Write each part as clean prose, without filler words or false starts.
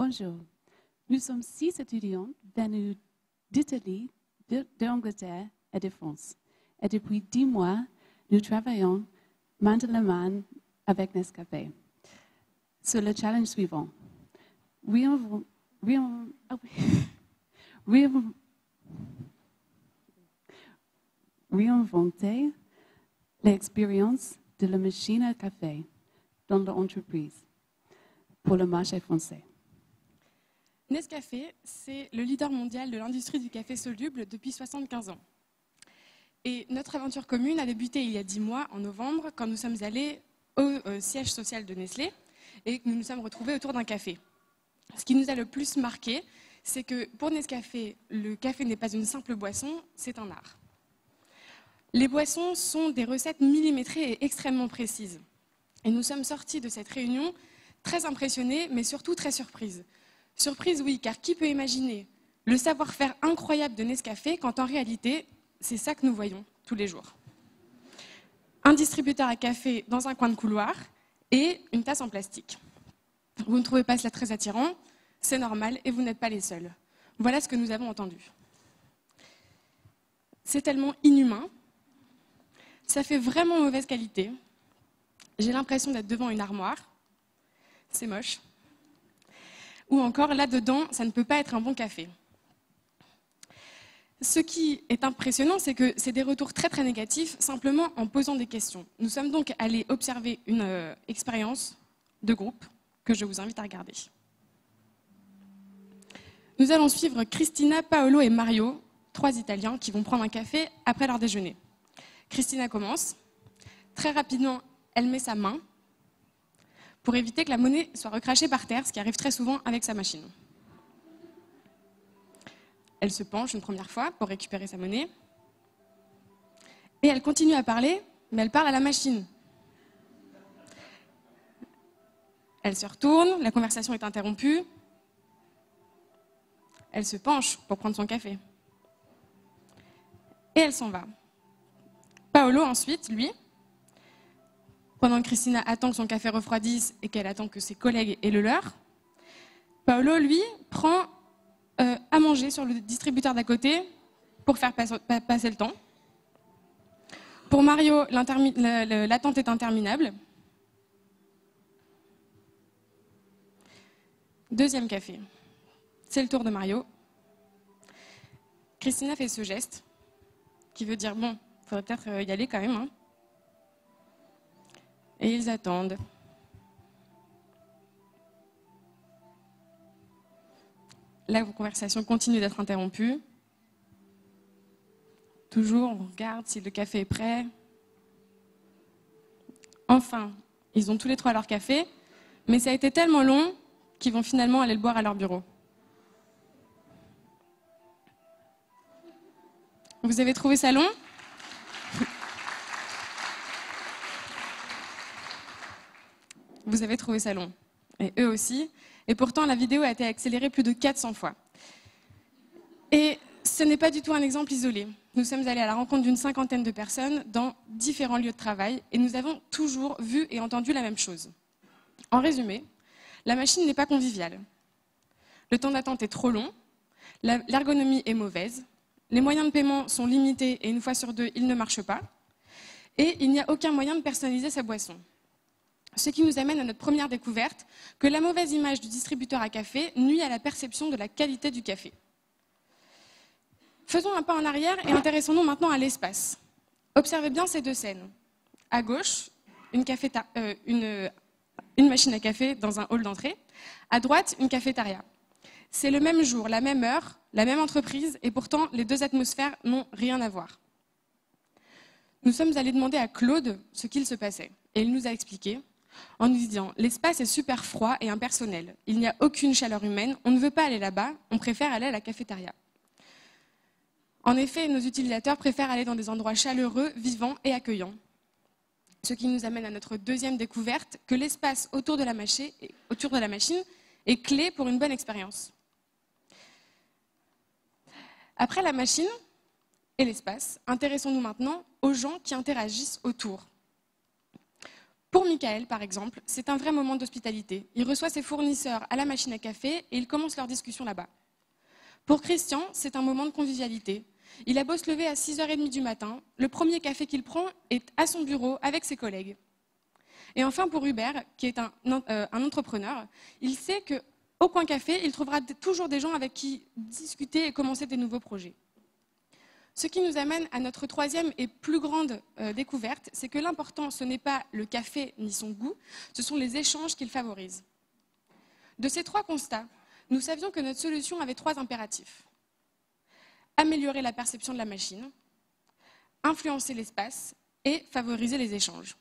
Bonjour. Nous sommes 6 étudiants venus d'Italie, d'Angleterre et de France. Et depuis 10 mois, nous travaillons main dans la main avec Nescafé sur le challenge suivant. Réinventer l'expérience de la machine à café dans l'entreprise pour le marché français. Nescafé, c'est le leader mondial de l'industrie du café soluble depuis 75 ans. Et notre aventure commune a débuté il y a 10 mois, en novembre, quand nous sommes allés au siège social de Nestlé et que nous nous sommes retrouvés autour d'un café. Ce qui nous a le plus marqué, c'est que pour Nescafé, le café n'est pas une simple boisson, c'est un art. Les boissons sont des recettes millimétrées et extrêmement précises. Et nous sommes sortis de cette réunion très impressionnés, mais surtout très surprises. Surprise, oui, car qui peut imaginer le savoir-faire incroyable de Nescafé quand en réalité, c'est ça que nous voyons tous les jours. Un distributeur à café dans un coin de couloir et une tasse en plastique. Vous ne trouvez pas cela très attirant? C'est normal et vous n'êtes pas les seuls. Voilà ce que nous avons entendu. C'est tellement inhumain, ça fait vraiment mauvaise qualité. J'ai l'impression d'être devant une armoire, c'est moche. Ou encore, là-dedans, ça ne peut pas être un bon café. Ce qui est impressionnant, c'est que c'est des retours très très négatifs, simplement en posant des questions. Nous sommes donc allés observer une expérience de groupe que je vous invite à regarder. Nous allons suivre Cristina, Paolo et Mario, 3 Italiens qui vont prendre un café après leur déjeuner. Cristina commence. Très rapidement, elle met sa main pour éviter que la monnaie soit recrachée par terre, ce qui arrive très souvent avec sa machine. Elle se penche une première fois pour récupérer sa monnaie. Et elle continue à parler, mais elle parle à la machine. Elle se retourne, la conversation est interrompue. Elle se penche pour prendre son café. Et elle s'en va. Paolo, ensuite, lui, pendant que Cristina attend que son café refroidisse et qu'elle attend que ses collègues aient le leur, Paolo, lui, prend à manger sur le distributeur d'à côté pour faire passer le temps. Pour Mario, l'attente est interminable. Deuxième café. C'est le tour de Mario. Cristina fait ce geste qui veut dire, bon, il faudrait peut-être y aller quand même. Hein. Et ils attendent. La conversation continue d'être interrompue. Toujours, on regarde si le café est prêt. Enfin, ils ont tous les 3 leur café, mais ça a été tellement long qu'ils vont finalement aller le boire à leur bureau. Vous avez trouvé ça long ? Vous avez trouvé ça long. Et eux aussi. Et pourtant, la vidéo a été accélérée plus de 400 fois. Et ce n'est pas du tout un exemple isolé. Nous sommes allés à la rencontre d'une 50aine de personnes dans différents lieux de travail et nous avons toujours vu et entendu la même chose. En résumé, la machine n'est pas conviviale. Le temps d'attente est trop long, l'ergonomie est mauvaise, les moyens de paiement sont limités et une fois sur 2, ils ne marchent pas, et il n'y a aucun moyen de personnaliser sa boisson. Ce qui nous amène à notre première découverte, que la mauvaise image du distributeur à café nuit à la perception de la qualité du café. Faisons un pas en arrière et intéressons-nous maintenant à l'espace. Observez bien ces 2 scènes. À gauche, une machine à café dans un hall d'entrée. À droite, une cafétéria. C'est le même jour, la même heure, la même entreprise, et pourtant les 2 atmosphères n'ont rien à voir. Nous sommes allés demander à Claude ce qu'il se passait, et il nous a expliqué, en nous disant « L'espace est super froid et impersonnel, il n'y a aucune chaleur humaine, on ne veut pas aller là-bas, on préfère aller à la cafétéria. » En effet, nos utilisateurs préfèrent aller dans des endroits chaleureux, vivants et accueillants. Ce qui nous amène à notre deuxième découverte, que l'espace autour de la machine est clé pour une bonne expérience. Après la machine et l'espace, intéressons-nous maintenant aux gens qui interagissent autour. Pour Michael, par exemple, c'est un vrai moment d'hospitalité. Il reçoit ses fournisseurs à la machine à café et ils commencent leur discussion là-bas. Pour Christian, c'est un moment de convivialité. Il a beau se lever à 6h30 du matin, le premier café qu'il prend est à son bureau avec ses collègues. Et enfin, pour Hubert, qui est un entrepreneur, il sait qu'au coin café, il trouvera toujours des gens avec qui discuter et commencer des nouveaux projets. Ce qui nous amène à notre troisième et plus grande découverte, c'est que l'important, ce n'est pas le café ni son goût, ce sont les échanges qu'il favorise. De ces 3 constats, nous savions que notre solution avait 3 impératifs. Améliorer la perception de la machine, influencer l'espace et favoriser les échanges.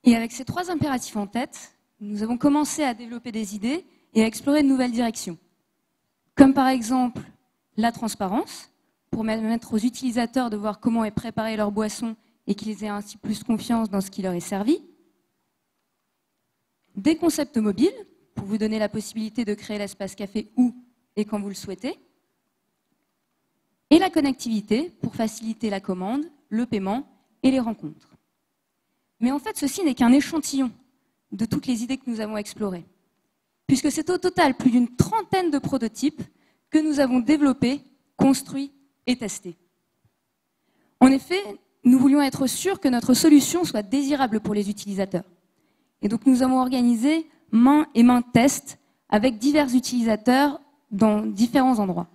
Et avec ces 3 impératifs en tête, nous avons commencé à développer des idées et à explorer de nouvelles directions. Comme par exemple la transparence, pour permettre aux utilisateurs de voir comment est préparée leur boisson et qu'ils aient ainsi plus confiance dans ce qui leur est servi. Des concepts mobiles, pour vous donner la possibilité de créer l'espace café où et quand vous le souhaitez. Et la connectivité, pour faciliter la commande, le paiement et les rencontres. Mais en fait, ceci n'est qu'un échantillon de toutes les idées que nous avons explorées, puisque c'est au total plus d'une 30aine de prototypes que nous avons développés, construits et testés. En effet, nous voulions être sûrs que notre solution soit désirable pour les utilisateurs. Et donc nous avons organisé main et main tests avec divers utilisateurs dans différents endroits.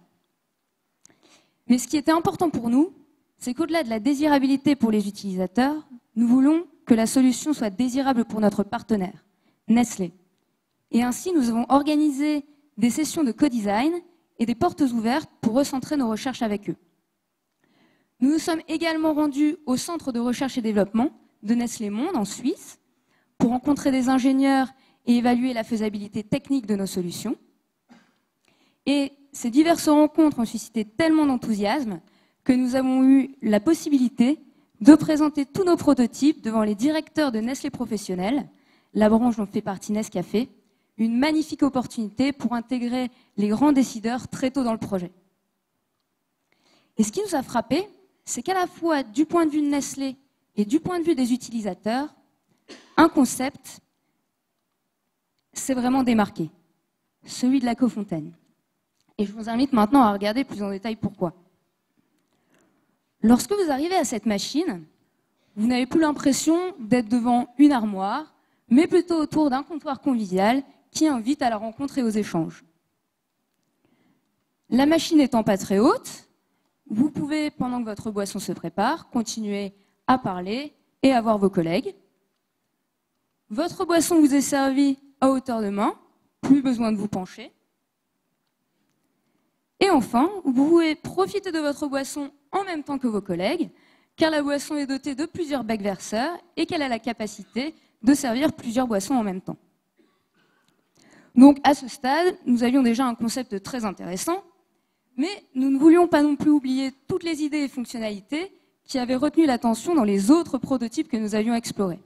Mais ce qui était important pour nous, c'est qu'au-delà de la désirabilité pour les utilisateurs, nous voulons que la solution soit désirable pour notre partenaire, Nestlé. Et ainsi, nous avons organisé des sessions de co-design et des portes ouvertes pour recentrer nos recherches avec eux. Nous nous sommes également rendus au centre de recherche et développement de Nestlé Monde en Suisse pour rencontrer des ingénieurs et évaluer la faisabilité technique de nos solutions. Et ces diverses rencontres ont suscité tellement d'enthousiasme que nous avons eu la possibilité de présenter tous nos prototypes devant les directeurs de Nestlé Professionnel, la branche dont fait partie Nescafé, une magnifique opportunité pour intégrer les grands décideurs très tôt dans le projet. Et ce qui nous a frappé, c'est qu'à la fois du point de vue de Nestlé et du point de vue des utilisateurs, un concept s'est vraiment démarqué, celui de l'aquafontaine. Et je vous invite maintenant à regarder plus en détail pourquoi. Lorsque vous arrivez à cette machine, vous n'avez plus l'impression d'être devant une armoire, mais plutôt autour d'un comptoir convivial qui invite à la rencontre et aux échanges. La machine n'étant pas très haute, vous pouvez, pendant que votre boisson se prépare, continuer à parler et à voir vos collègues. Votre boisson vous est servie à hauteur de main, plus besoin de vous pencher. Et enfin, vous pouvez profiter de votre boisson en même temps que vos collègues, car la boisson est dotée de plusieurs becs verseurs et qu'elle a la capacité de servir plusieurs boissons en même temps. Donc à ce stade, nous avions déjà un concept très intéressant, mais nous ne voulions pas non plus oublier toutes les idées et fonctionnalités qui avaient retenu l'attention dans les autres prototypes que nous avions explorés.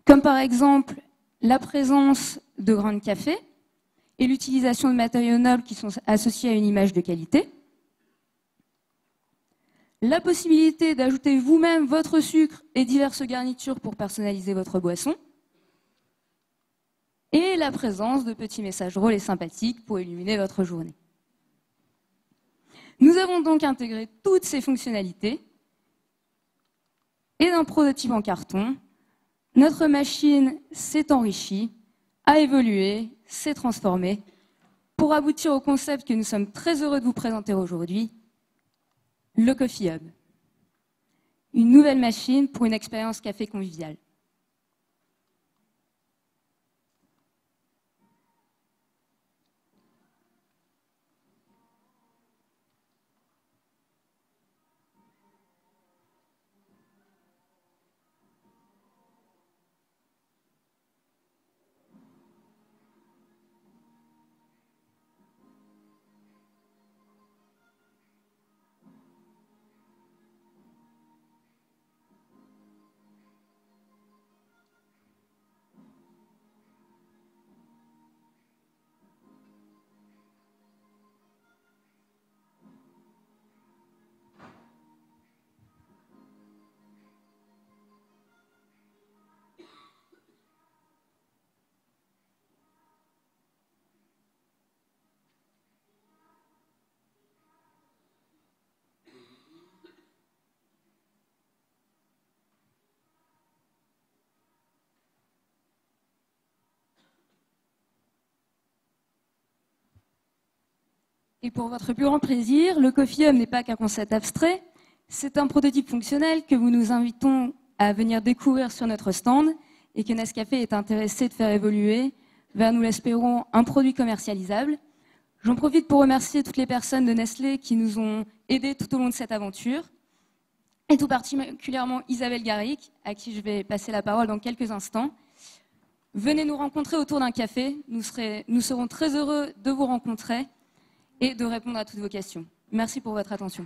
Comme par exemple la présence de grains de café et l'utilisation de matériaux nobles qui sont associés à une image de qualité, la possibilité d'ajouter vous-même votre sucre et diverses garnitures pour personnaliser votre boisson, et la présence de petits messages drôles et sympathiques pour illuminer votre journée. Nous avons donc intégré toutes ces fonctionnalités et d'un prototype en carton, notre machine s'est enrichie, a évolué, s'est transformée pour aboutir au concept que nous sommes très heureux de vous présenter aujourd'hui, le Coffee Hub. Une nouvelle machine pour une expérience café conviviale. Et pour votre plus grand plaisir, le Coffee Hub n'est pas qu'un concept abstrait, c'est un prototype fonctionnel que nous nous invitons à venir découvrir sur notre stand et que Nescafé est intéressé de faire évoluer vers, nous l'espérons, un produit commercialisable. J'en profite pour remercier toutes les personnes de Nestlé qui nous ont aidés tout au long de cette aventure, et tout particulièrement Isabelle Garrick, à qui je vais passer la parole dans quelques instants. Venez nous rencontrer autour d'un café, nous serons très heureux de vous rencontrer et de répondre à toutes vos questions. Merci pour votre attention.